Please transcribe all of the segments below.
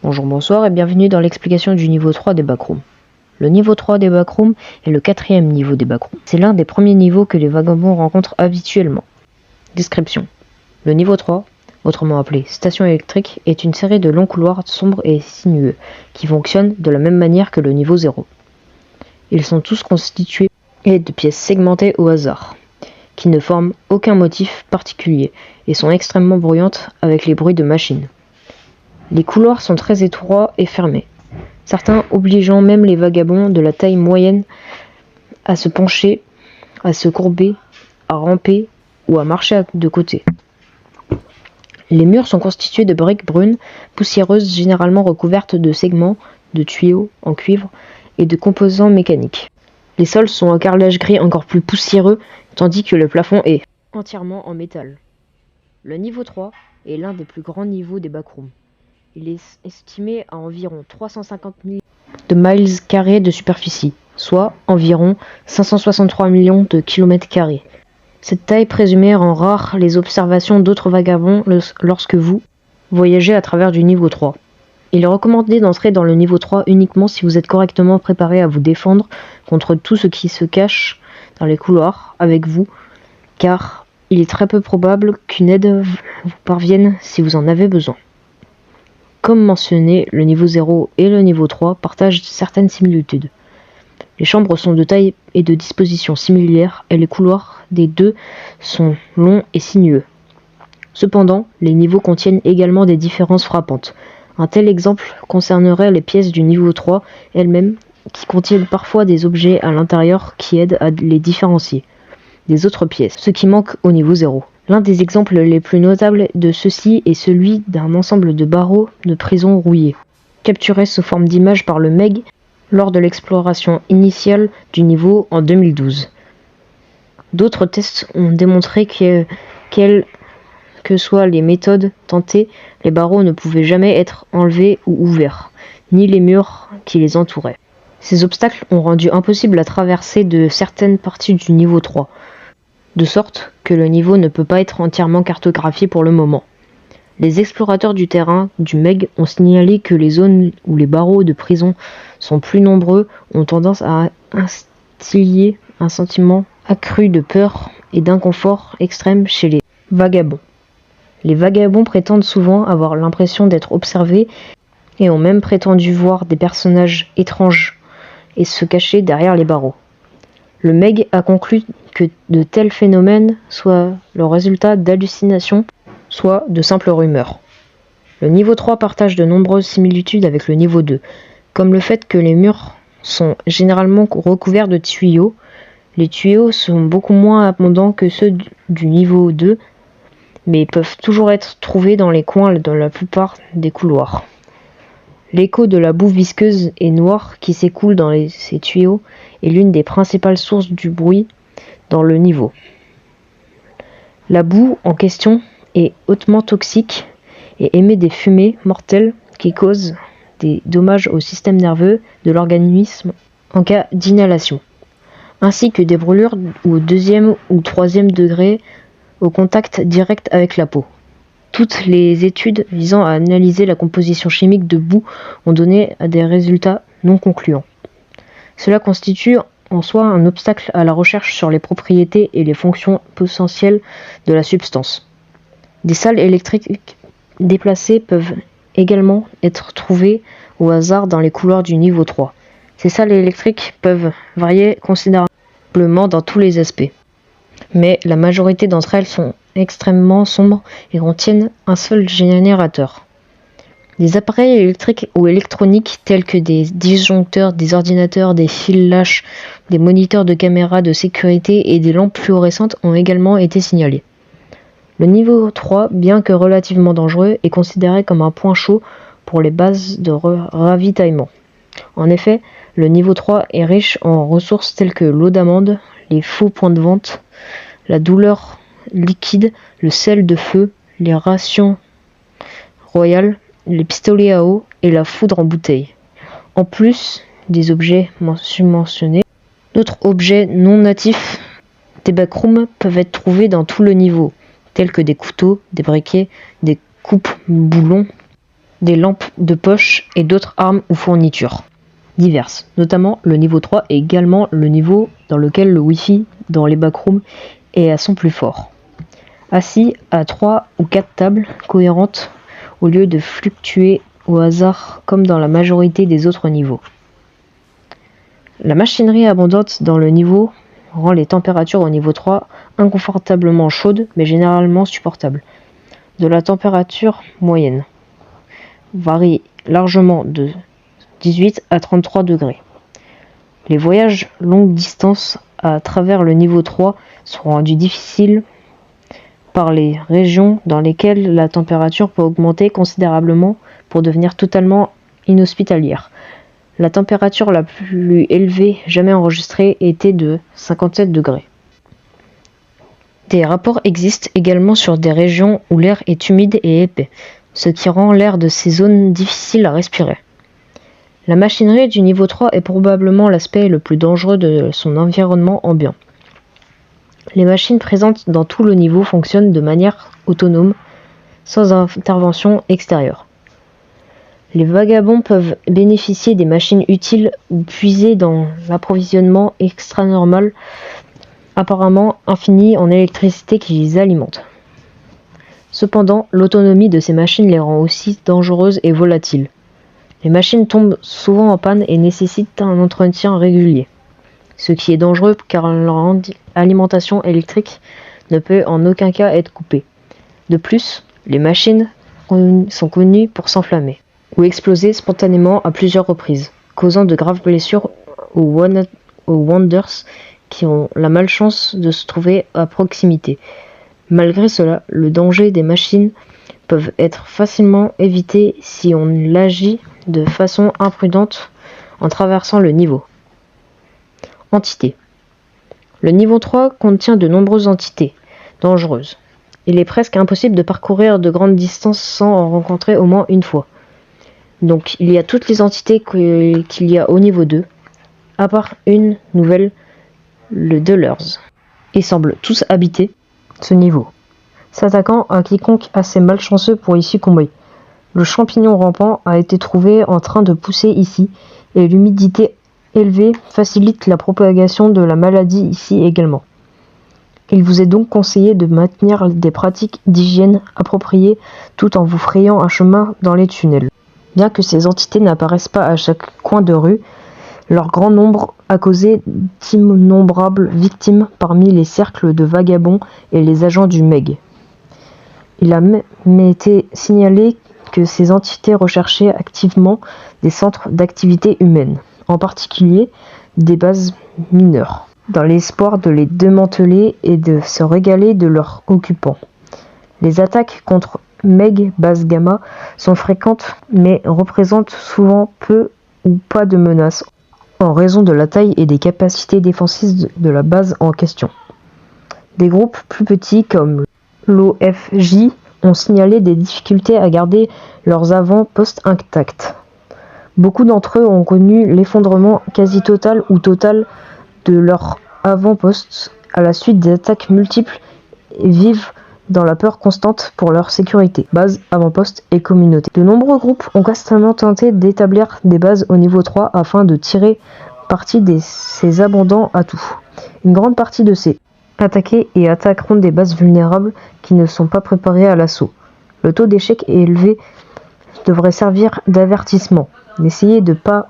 Bonjour, bonsoir et bienvenue dans l'explication du niveau 3 des backrooms. Le niveau 3 des backrooms est le quatrième niveau des backrooms. C'est l'un des premiers niveaux que les vagabonds rencontrent habituellement. Description. Le niveau 3, autrement appelé station électrique, est une série de longs couloirs sombres et sinueux qui fonctionnent de la même manière que le niveau 0. Ils sont tous constitués de pièces segmentées au hasard, qui ne forment aucun motif particulier et sont extrêmement bruyantes avec les bruits de machines. Les couloirs sont très étroits et fermés, certains obligeant même les vagabonds de la taille moyenne à se pencher, à se courber, à ramper ou à marcher de côté. Les murs sont constitués de briques brunes, poussiéreuses, généralement recouvertes de segments, de tuyaux en cuivre et de composants mécaniques. Les sols sont en carrelage gris encore plus poussiéreux, tandis que le plafond est entièrement en métal. Le niveau 3 est l'un des plus grands niveaux des backrooms. Il est estimé à environ 350 000 de miles carrés de superficie, soit environ 563 millions de kilomètres carrés. Cette taille présumée rend rare les observations d'autres vagabonds lorsque vous voyagez à travers du niveau 3. Il est recommandé d'entrer dans le niveau 3 uniquement si vous êtes correctement préparé à vous défendre contre tout ce qui se cache dans les couloirs avec vous, car il est très peu probable qu'une aide vous parvienne si vous en avez besoin. Comme mentionné, le niveau 0 et le niveau 3 partagent certaines similitudes. Les chambres sont de taille et de disposition similaires et les couloirs des deux sont longs et sinueux. Cependant, les niveaux contiennent également des différences frappantes. Un tel exemple concernerait les pièces du niveau 3 elles-mêmes, qui contiennent parfois des objets à l'intérieur qui aident à les différencier des autres pièces, ce qui manque au niveau 0. L'un des exemples les plus notables de ceux-ci est celui d'un ensemble de barreaux de prison rouillés, capturés sous forme d'image par le MEG lors de l'exploration initiale du niveau en 2012. D'autres tests ont démontré que, quelles que soient les méthodes tentées, les barreaux ne pouvaient jamais être enlevés ou ouverts, ni les murs qui les entouraient. Ces obstacles ont rendu impossible la traversée de certaines parties du niveau 3, de sorte que le niveau ne peut pas être entièrement cartographié pour le moment. Les explorateurs du terrain du MEG ont signalé que les zones où les barreaux de prison sont plus nombreux ont tendance à instiller un sentiment accru de peur et d'inconfort extrême chez les vagabonds. Les vagabonds prétendent souvent avoir l'impression d'être observés et ont même prétendu voir des personnages étranges et se cacher derrière les barreaux. Le MEG a conclu que de tels phénomènes soient le résultat d'hallucinations, soit de simples rumeurs. Le niveau 3 partage de nombreuses similitudes avec le niveau 2, comme le fait que les murs sont généralement recouverts de tuyaux. Les tuyaux sont beaucoup moins abondants que ceux du niveau 2, mais peuvent toujours être trouvés dans les coins de la plupart des couloirs. L'écho de la boue visqueuse et noire qui s'écoule dans ces tuyaux est l'une des principales sources du bruit dans le niveau. La boue en question est hautement toxique et émet des fumées mortelles qui causent des dommages au système nerveux de l'organisme en cas d'inhalation, ainsi que des brûlures au 2e ou 3e degré au contact direct avec la peau. Toutes les études visant à analyser la composition chimique de boue ont donné des résultats non concluants. Cela constitue en soi un obstacle à la recherche sur les propriétés et les fonctions potentielles de la substance. Des salles électriques déplacées peuvent également être trouvées au hasard dans les couloirs du niveau 3. Ces salles électriques peuvent varier considérablement dans tous les aspects, mais la majorité d'entre elles sont extrêmement sombres et contiennent un seul générateur. Des appareils électriques ou électroniques tels que des disjoncteurs, des ordinateurs, des fils lâches, des moniteurs de caméras de sécurité et des lampes fluorescentes ont également été signalés. Le niveau 3, bien que relativement dangereux, est considéré comme un point chaud pour les bases de ravitaillement. En effet, le niveau 3 est riche en ressources telles que l'eau d'amande, les faux points de vente, la douleur liquide, le sel de feu, les rations royales, les pistolets à eau et la foudre en bouteille. En plus des objets mentionnés, d'autres objets non natifs des backrooms peuvent être trouvés dans tout le niveau, tels que des couteaux, des briquets, des coupes-boulons, des lampes de poche et d'autres armes ou fournitures diverses. Notamment, le niveau 3 est également le niveau dans lequel le Wi-Fi dans les backrooms est à son plus fort. Assis à 3 ou 4 tables cohérentes au lieu de fluctuer au hasard comme dans la majorité des autres niveaux. La machinerie abondante dans le niveau rend les températures au niveau 3 inconfortablement chaudes mais généralement supportables. De la température moyenne varie largement de 18 à 33 degrés. Les voyages longue distance à travers le niveau 3 sont rendus difficiles par les régions dans lesquelles la température peut augmenter considérablement pour devenir totalement inhospitalière. La température la plus élevée jamais enregistrée était de 57 degrés. Des rapports existent également sur des régions où l'air est humide et épais, ce qui rend l'air de ces zones difficile à respirer. La machinerie du niveau 3 est probablement l'aspect le plus dangereux de son environnement ambiant. Les machines présentes dans tout le niveau fonctionnent de manière autonome, sans intervention extérieure. Les vagabonds peuvent bénéficier des machines utiles ou puiser dans l'approvisionnement extra-normal, apparemment infini en électricité qui les alimente. Cependant, l'autonomie de ces machines les rend aussi dangereuses et volatiles. Les machines tombent souvent en panne et nécessitent un entretien régulier, ce qui est dangereux car leur alimentation électrique ne peut en aucun cas être coupée. De plus, les machines sont connues pour s'enflammer ou exploser spontanément à plusieurs reprises, causant de graves blessures aux Wonders qui ont la malchance de se trouver à proximité. Malgré cela, le danger des machines peuvent être facilement évités si on l'agit de façon imprudente en traversant le niveau. Entités. Le niveau 3 contient de nombreuses entités dangereuses. Il est presque impossible de parcourir de grandes distances sans en rencontrer au moins une fois. Donc il y a toutes les entités qu'il y a au niveau 2, à part une nouvelle, le Dwellers, et semblent tous habiter ce niveau, s'attaquant à quiconque assez malchanceux pour y succomber. Le champignon rampant a été trouvé en train de pousser ici, et l'humidité élevée facilite la propagation de la maladie ici également. Il vous est donc conseillé de maintenir des pratiques d'hygiène appropriées tout en vous frayant un chemin dans les tunnels. Bien que ces entités n'apparaissent pas à chaque coin de rue, leur grand nombre a causé d'innombrables victimes parmi les cercles de vagabonds et les agents du MEG. Il a même été signalé que ces entités recherchaient activement des centres d'activité humaine, en particulier des bases mineures, dans l'espoir de les démanteler et de se régaler de leurs occupants. Les attaques contre MEG base Gamma sont fréquentes mais représentent souvent peu ou pas de menaces en raison de la taille et des capacités défensives de la base en question. Des groupes plus petits comme l'OFJ ont signalé des difficultés à garder leurs avant-postes intacts. Beaucoup d'entre eux ont connu l'effondrement quasi total ou total de leurs avant-postes à la suite d'attaques multiples et vivent dans la peur constante pour leur sécurité, base, avant-poste et communauté. De nombreux groupes ont constamment tenté d'établir des bases au niveau 3 afin de tirer parti de ces abondants atouts. Une grande partie de ces attaqués et attaqueront des bases vulnérables qui ne sont pas préparées à l'assaut. Le taux d'échec élevé devrait servir d'avertissement. N'essayez de pas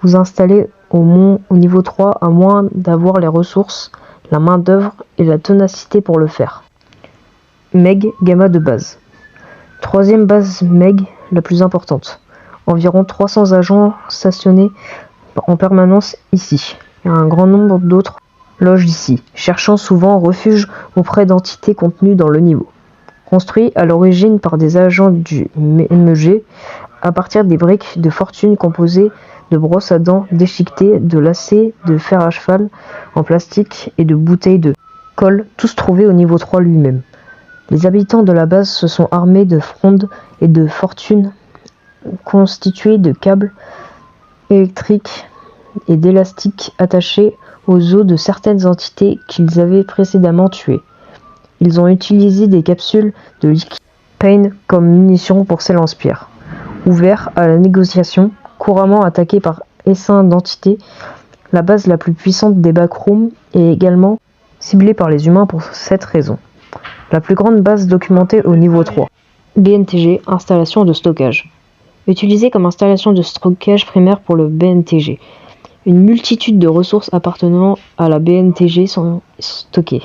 vous installer au niveau 3 à moins d'avoir les ressources, la main-d'œuvre et la ténacité pour le faire. MEG Gamma de base. Troisième base MEG la plus importante. Environ 300 agents stationnés en permanence ici. Et un grand nombre d'autres logent ici, cherchant souvent refuge auprès d'entités contenues dans le niveau. Construit à l'origine par des agents du MEG à partir des briques de fortune composées de brosses à dents déchiquetées, de lacets, de fer à cheval en plastique et de bouteilles de colle, tous trouvés au niveau 3 lui-même. Les habitants de la base se sont armés de frondes et de fortunes constituées de câbles électriques et d'élastiques attachés aux os de certaines entités qu'ils avaient précédemment tuées. Ils ont utilisé des capsules de liquide pain comme munitions pour ces lance-pierres. ouvert à la négociation, couramment attaqué par essaim d'entités. La base la plus puissante des backrooms est également ciblée par les humains pour cette raison. La plus grande base documentée au niveau 3. BNTG, installation de stockage. Utilisée comme installation de stockage primaire pour le BNTG. Une multitude de ressources appartenant à la BNTG sont stockées.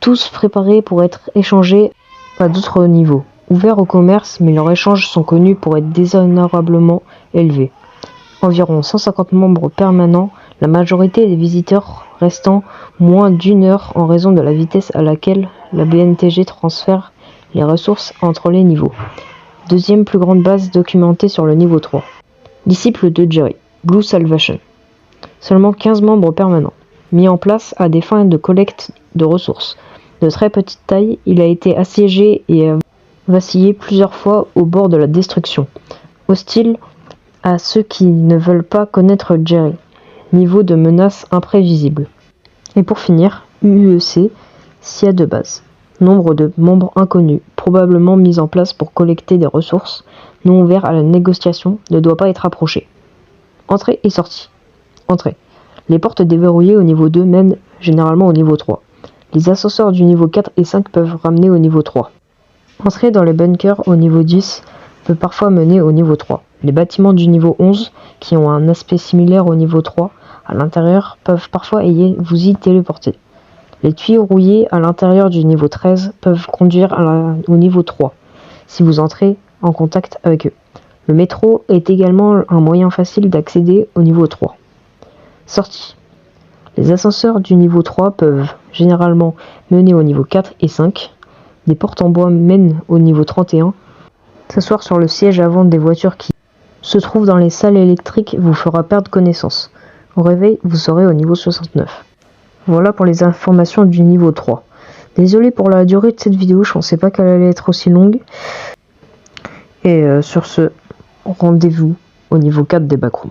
Tous préparés pour être échangés à d'autres niveaux. Ouverts au commerce, mais leurs échanges sont connus pour être déshonorablement élevés. Environ 150 membres permanents, la majorité des visiteurs restant moins d'1 heure en raison de la vitesse à laquelle la BNTG transfère les ressources entre les niveaux. Deuxième plus grande base documentée sur le niveau 3. Disciple de Jerry, Blue Salvation. Seulement 15 membres permanents, mis en place à des fins de collecte de ressources. De très petite taille, il a été assiégé et a vacillé plusieurs fois au bord de la destruction. Hostile à ceux qui ne veulent pas connaître Jerry. Niveau de menace imprévisible. Et pour finir, UEC, SIA de base. Nombre de membres inconnus, probablement mis en place pour collecter des ressources, non ouvert à la négociation, ne doit pas être approché. Entrée et sortie. Entrée. Les portes déverrouillées au niveau 2 mènent généralement au niveau 3. Les ascenseurs du niveau 4 et 5 peuvent ramener au niveau 3. Entrée dans les bunkers au niveau 10 peut parfois mener au niveau 3. Les bâtiments du niveau 11, qui ont un aspect similaire au niveau 3, à l'intérieur, peuvent parfois vous y téléporter. Les tuyaux rouillés à l'intérieur du niveau 13 peuvent conduire au niveau 3, si vous entrez en contact avec eux. Le métro est également un moyen facile d'accéder au niveau 3. Sortie. Les ascenseurs du niveau 3 peuvent généralement mener au niveau 4 et 5. Des portes en bois mènent au niveau 31. S'asseoir sur le siège avant des voitures qui se trouvent dans les salles électriques vous fera perdre connaissance. Au réveil, vous serez au niveau 69. Voilà pour les informations du niveau 3. Désolé pour la durée de cette vidéo, je pensais pas qu'elle allait être aussi longue. Et sur ce, rendez-vous au niveau 4 des backrooms.